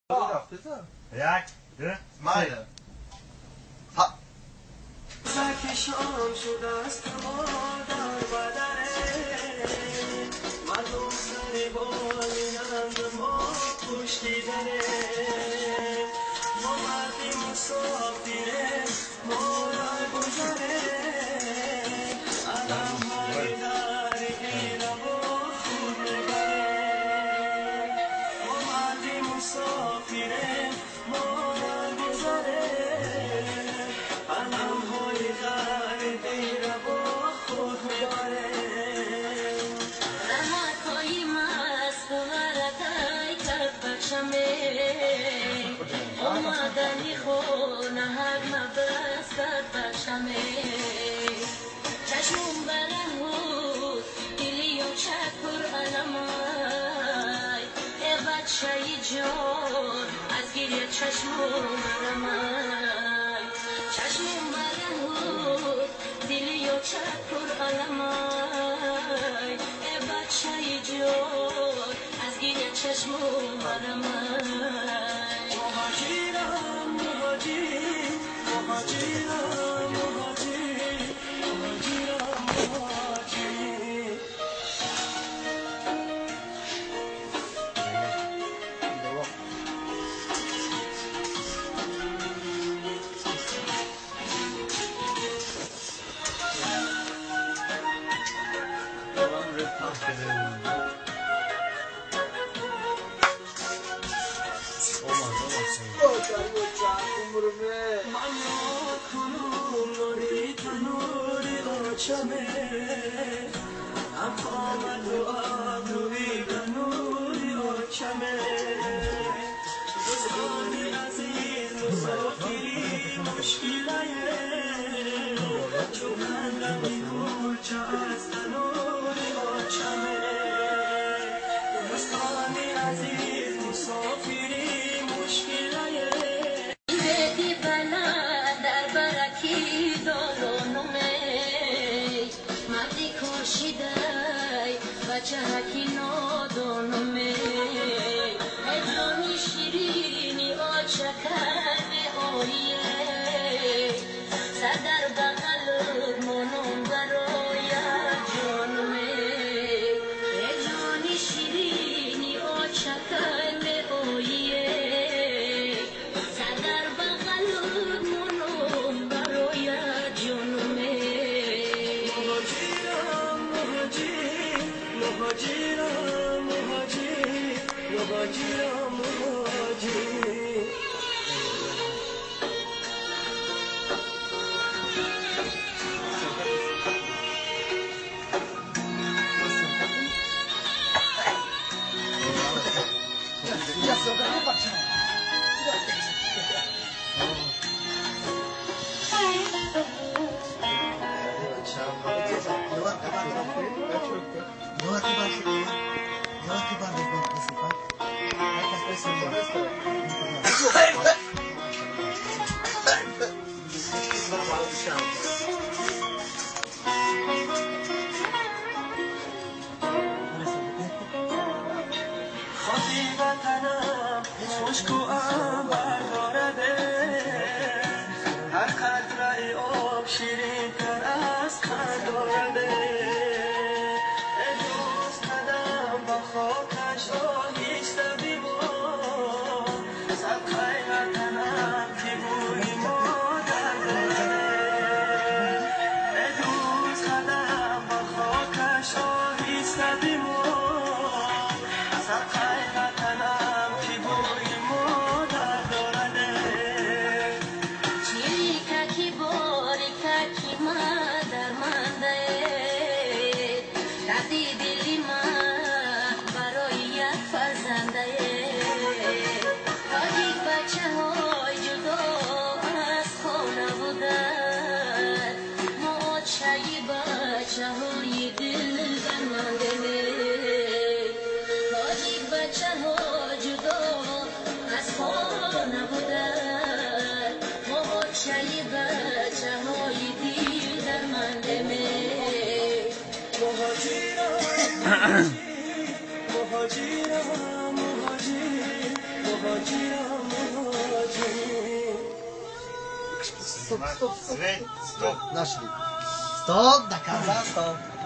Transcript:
یک دو سه شام شده است ما در بدنه مردم سر بالینند ما پشتی دره ما مردی مسافره ما را گذره علم های در ایره و خود نگره ما مردی مسافره ما را گذره علم های در ایره و خود نگره رمکایی مست و ورقای کرد بچمه اومدنی خونه هر مبست کرد بچمه چشمون برهود دیلی و چکر علمای ای بچه جان از گیری چشمون برمای چشمون برهود دیلی و چکر علمای ای بچه جان از گیری چشمون برمای مهاجرم مهاجر مهاجرم مهاجر مهاجرم مهاجر من یاد کنم نوری تنوری آچمه افامد و آبروی تنوری آچمه دوستانی عزیز مسافری مشکله چون کندمی کلچه از تنوری آچمه دوستانی عزیز مسافری مشکله دیدی بلند در برکی دارونومی مردی کشیدای بچه هکی نادونومی ادرانی شیرینی آچه کرده آیه سر در بغل منون برای جانومی ادرانی شیرینی آچه کرده آیه مهاجرم مهاجر مهاجرم مهاجر خاطی وطنم خشک و عنبر دارده هر قطره آب شیرین تر از قند دارده ای دوست قدم با خاکش را هیچ دبی ما صدقه وطنم که بوی مادر دارده ای دوست قدم با خاکش را هیچ دبی ما صدقه وطنم که بوی مادر دارده چیریککی باریککی مادر منده دردی دلی من برای یک فرزنده تا یک بچه های جدا از خانه بودن ما چایی بچه های دل برمنده بچه ها جدا از خانه بودن ما چایی بچه های دیر در مندمه مهاجرم مهاجر مهاجر ストップストップストップストップなしでストップだからさストップ